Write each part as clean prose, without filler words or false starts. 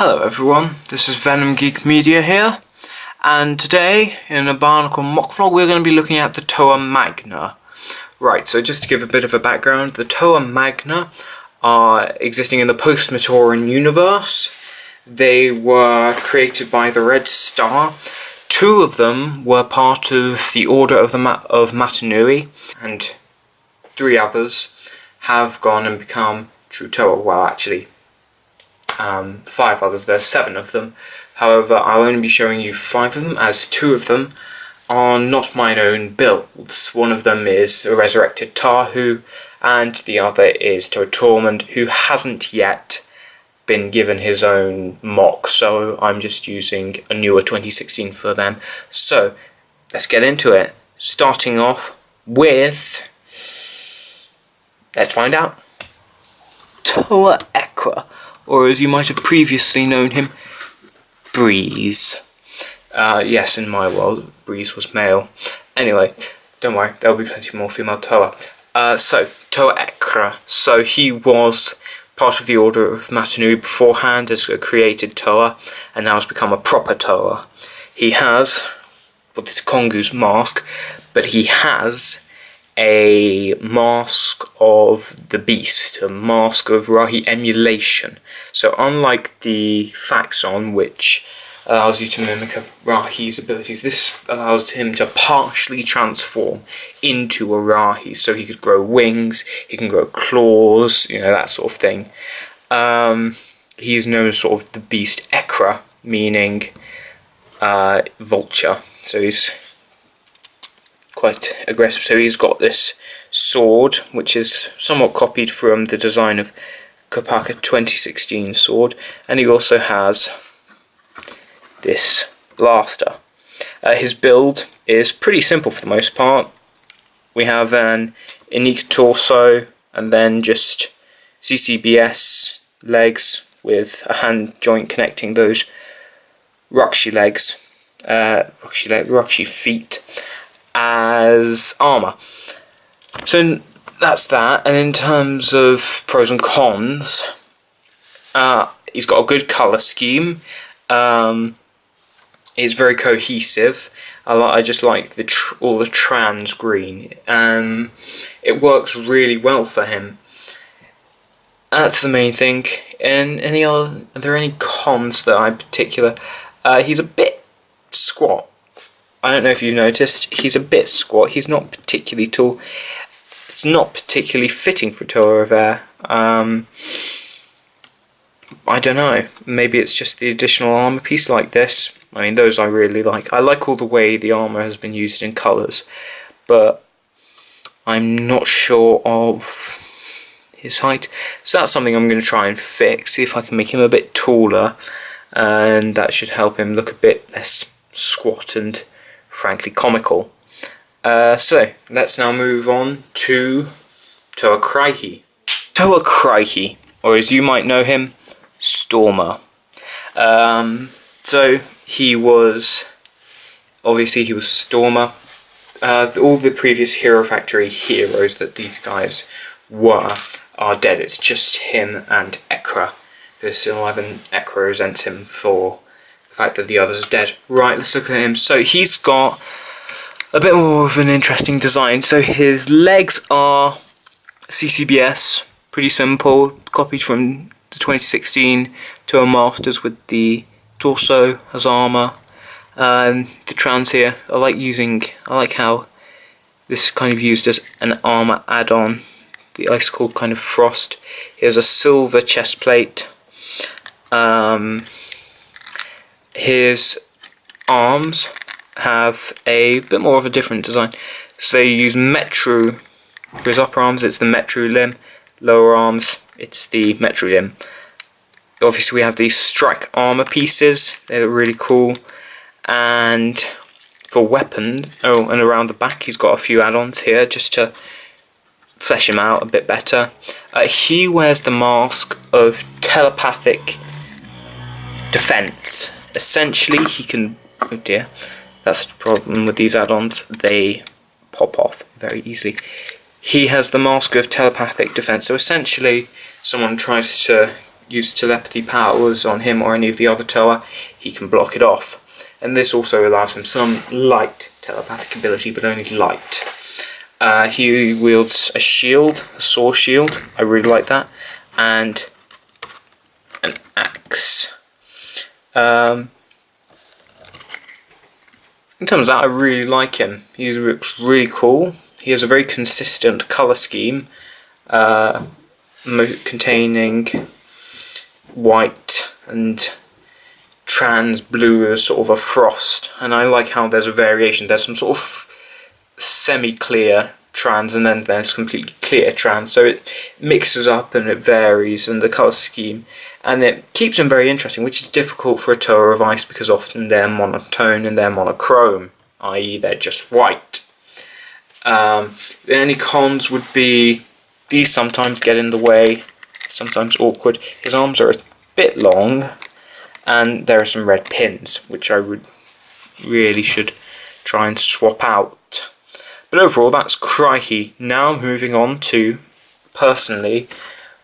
Hello everyone, this is Venom Geek Media here, and today in a Bionicle MOC vlog we're going to be looking at the Toa Magna. Right, so just to give a bit of a background, the Toa Magna are existing in the post-Matoran universe. They were created by the Red Star. Two of them were part of the Order of Matanui, and three others have gone and become true Toa. Well, actually, 5 others. There's 7 of them. However, I'll only be showing you 5 of them, as 2 of them are not mine own builds. One of them is a resurrected Tahu, and the other is Toa Torment, who hasn't yet been given his own MOC, so I'm just using a newer 2016 for them. So, let's get into it. Starting off with... let's find out. Toa Aqua, or as you might have previously known him, Breeze. Yes, in my world, Breeze was male. Anyway, don't worry, there'll be plenty more female Toa. So, Toa Aqua. So he was part of the Order of Matanui beforehand as a created Toa, and now has become a proper Toa. He has, well, this Kongu's mask, but he has a mask of the beast, a mask of Rahi emulation. So unlike the Faxon, which allows you to mimic Rahi's abilities, this allows him to partially transform into a Rahi. So he could grow wings, he can grow claws, you know, that sort of thing. He is known as sort of the beast Ekra, meaning vulture. So he's quite aggressive. So he's got this sword, which is somewhat copied from the design of Kopaka 2016 sword, and he also has this blaster. His build is pretty simple for the most part. We have an unique torso, and then just CCBS legs with a hand joint connecting those Rakshi legs, Rakshi feet, as armour. So that's that. And in terms of pros and cons, he's got a good colour scheme. He's very cohesive. I just like all the trans green. It works really well for him. That's the main thing. And are there any cons that I particular? He's a bit squat. I don't know if you've noticed, he's a bit squat, he's not particularly tall. It's not particularly fitting for Toa of Air. I don't know, maybe it's just the additional armour piece like this. I mean, those I really like. I like all the way the armour has been used in colours, but I'm not sure of his height. So that's something I'm going to try and fix, see if I can make him a bit taller, and that should help him look a bit less squat and frankly comical. So let's now move on to Toa Crikey. Toa Crikey, or as you might know him, Stormer. So he was Stormer. All the previous Hero Factory heroes that these guys are dead. It's just him and Ekra who's still alive, and Ekra resents him for the fact that the others are dead. Right, let's look at him. So he's got a bit more of an interesting design. So his legs are CCBS, pretty simple, copied from the 2016 Toa Masters with the torso as armour. The trans here, I like how this is kind of used as an armour add-on. The ice cold kind of frost. Here's a silver chest plate. His arms have a bit more of a different design. So they use Metru for his upper arms, it's the Metru limb. Lower arms, it's the Metru limb. Obviously we have these strike armour pieces, they look really cool. And for weapons, and around the back he's got a few add-ons here just to flesh him out a bit better. He wears the mask of telepathic defense. Essentially he can, oh dear, that's the problem with these add-ons, they pop off very easily. He has the mask of telepathic defense, so essentially someone tries to use telepathy powers on him or any of the other Toa, he can block it off. And this also allows him some light telepathic ability, but only light. He wields a shield, a saw shield, I really like that, and an axe. In terms of that, I really like him. He looks really cool. He has a very consistent colour scheme, containing white and trans blue as sort of a frost, and I like how there's a variation. There's some sort of semi-clear trans and then there's completely clear trans, so it mixes up and it varies in the colour scheme, and it keeps them very interesting, which is difficult for a Toa of Ice because often they're monotone and they're monochrome, i.e. they're just white. The only cons would be these sometimes get in the way, sometimes awkward. His arms are a bit long, and there are some red pins, which I would really should try and swap out. But overall, that's Crikey. Now moving on to, personally,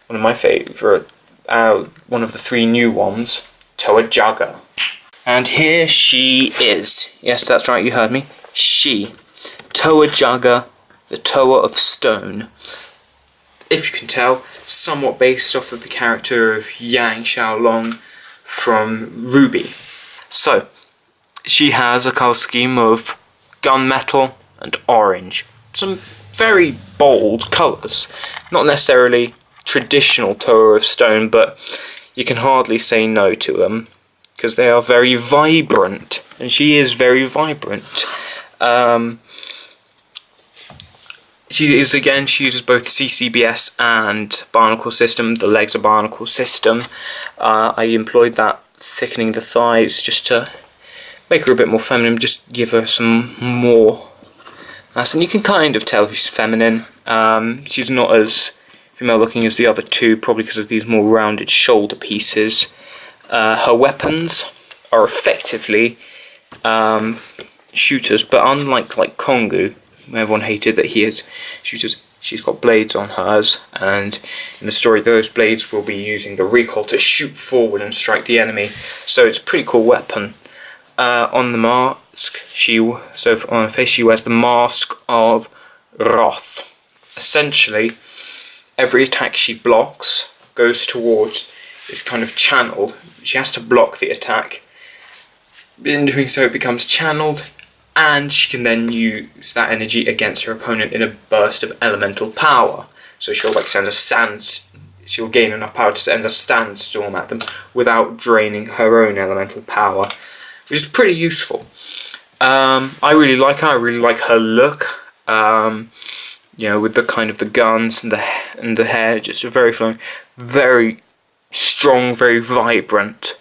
one of my favourite, one of the 3 new ones, Toa Jagger. And here she is. Yes, that's right, you heard me. She. Toa Jagger, the Toa of Stone. If you can tell, somewhat based off of the character of Yang Xiaolong from Ruby. So, she has a colour scheme of gunmetal and orange. Some very bold colours. Not necessarily traditional Toa of Stone, but you can hardly say no to them, because they are very vibrant, and she is very vibrant. She uses both CCBS and Bionicle system. The legs are Bionicle system. I employed that thickening the thighs just to make her a bit more feminine, just give her some more mass. And you can kind of tell she's feminine. She's not as female looking as the other 2, probably because of these more rounded shoulder pieces. Her weapons are effectively shooters, but unlike Kongu, everyone hated that he had shooters, she's got blades on hers, and in the story those blades will be using the recoil to shoot forward and strike the enemy, so it's a pretty cool weapon. On the mask, on her face she wears the Mask of Wrath. Essentially, every attack she blocks goes towards, is kind of channeled. She has to block the attack. In doing so it becomes channeled, and she can then use that energy against her opponent in a burst of elemental power. So she'll she'll gain enough power to send a sandstorm at them without draining her own elemental power, which is pretty useful. I really like her. I really like her look. You know, with the kind of the guns and the hair, just a very flowing, very strong, very vibrant.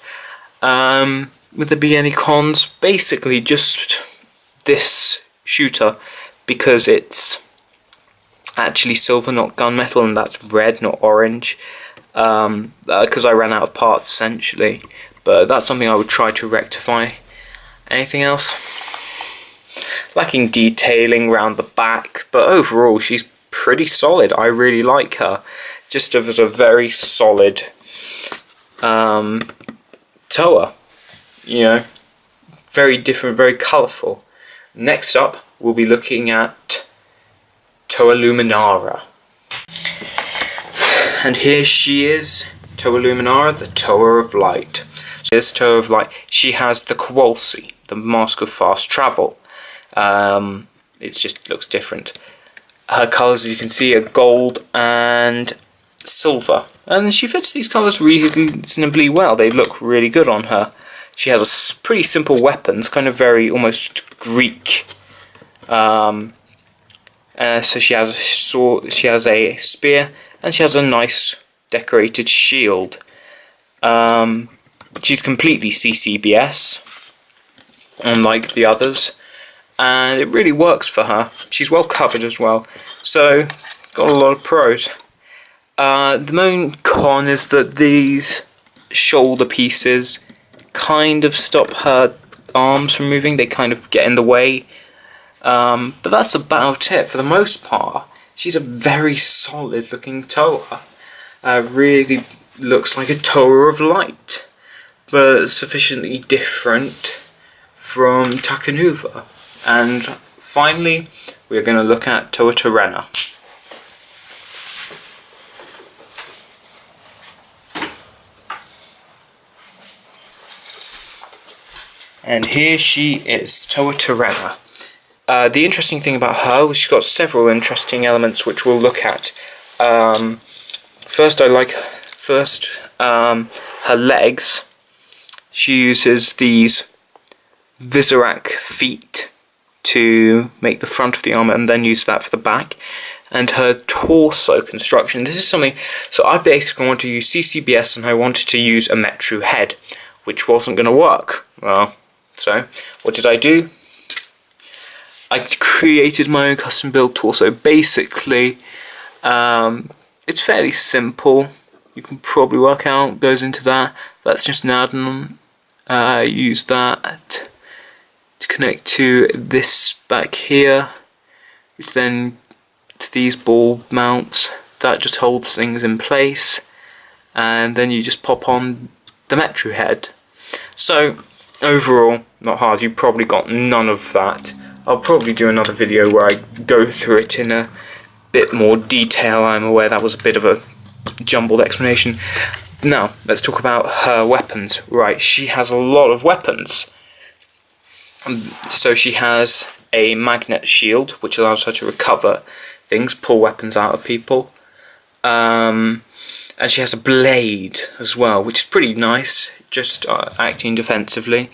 Would there be any cons? Basically, just this shooter, because it's actually silver, not gunmetal, and that's red, not orange, because I ran out of parts essentially, but that's something I would try to rectify. Anything else? Lacking detailing around the back, but overall she's pretty solid. I really like her, just as a very solid Toa, you know, very different, very colourful. Next up, we'll be looking at Toa Luminara. And here she is, Toa Luminara, the Toa of Light. So this Toa of Light, she has the Kowalsi, the Mask of Fast Travel. It just looks different. Her colours, as you can see, are gold and silver. And she fits these colours reasonably well. They look really good on her. She has a pretty simple weapons, kind of very almost Greek. So she has a sword, she has a spear, and she has a nice decorated shield. She's completely CCBS, unlike the others, and it really works for her. She's well covered as well, so got a lot of pros. The main con is that these shoulder pieces kind of stop her arms from moving. They kind of get in the way, but that's about it. For the most part, she's a very solid looking Toa. Really looks like a Toa of Light, but sufficiently different from Takanuva. And finally, we're going to look at Toa Tortorella. And here she is, Toa Tortorella. The interesting thing about her was she's got several interesting elements which we'll look at. First, her legs. She uses these Visorak feet to make the front of the armour and then use that for the back. And her torso construction. This is something, so I basically wanted to use CCBS and I wanted to use a Metru head, which wasn't going to work. Well, so what did I do? I created my own custom build torso. Basically, it's fairly simple. You can probably work out what goes into that. That's just an add-on. Use that to connect to this back here, which then to these ball mounts. That just holds things in place, and then you just pop on the Metru head. So overall, not hard. You probably got none of that. I'll probably do another video where I go through it in a bit more detail. I'm aware that was a bit of a jumbled explanation. Now, let's talk about her weapons. Right, she has a lot of weapons. So she has a magnet shield, which allows her to recover things, pull weapons out of people. And she has a blade as well, which is pretty nice, just acting defensively.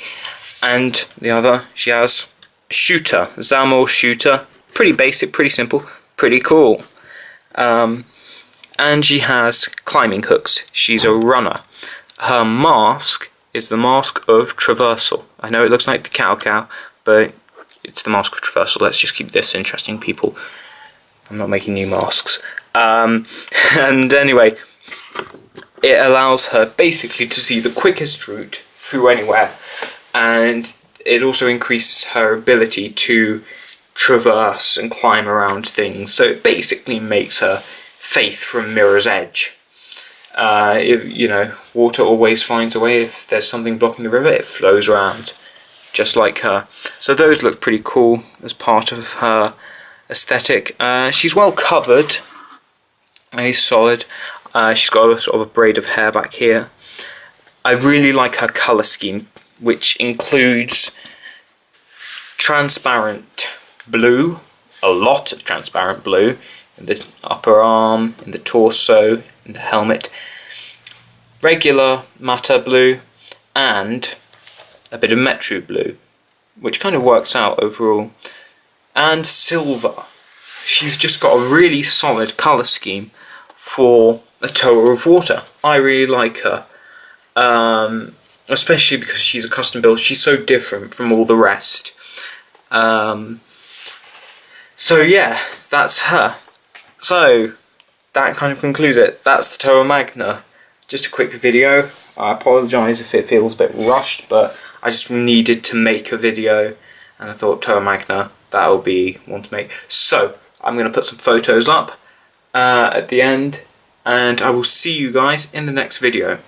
And the other, she has a shooter, Zamor shooter. Pretty basic, pretty simple, pretty cool. And she has climbing hooks. She's a runner. Her mask is the mask of traversal. I know it looks like the cow, but it's the mask of traversal. Let's just keep this interesting, people. I'm not making new masks. And anyway, it allows her basically to see the quickest route through anywhere, and it also increases her ability to traverse and climb around things. So it basically makes her Faith from Mirror's Edge. You know, water always finds a way. If there's something blocking the river, it flows around, just like her. So those look pretty cool as part of her aesthetic. She's well covered, very solid. She's got a sort of a braid of hair back here. I really like her colour scheme, which includes transparent blue, a lot of transparent blue, in the upper arm, in the torso, in the helmet, regular matte blue, and a bit of Metru blue, which kind of works out overall, and silver. She's just got a really solid colour scheme for a Toa of Water. I really like her, especially because she's a custom build. She's so different from all the rest. So yeah, that's her. So that kind of concludes it. That's the Toa Magna. Just a quick video. I apologise if it feels a bit rushed, but I just needed to make a video, and I thought Toa Magna, that would be one to make. So I'm going to put some photos up at the end, and I will see you guys in the next video.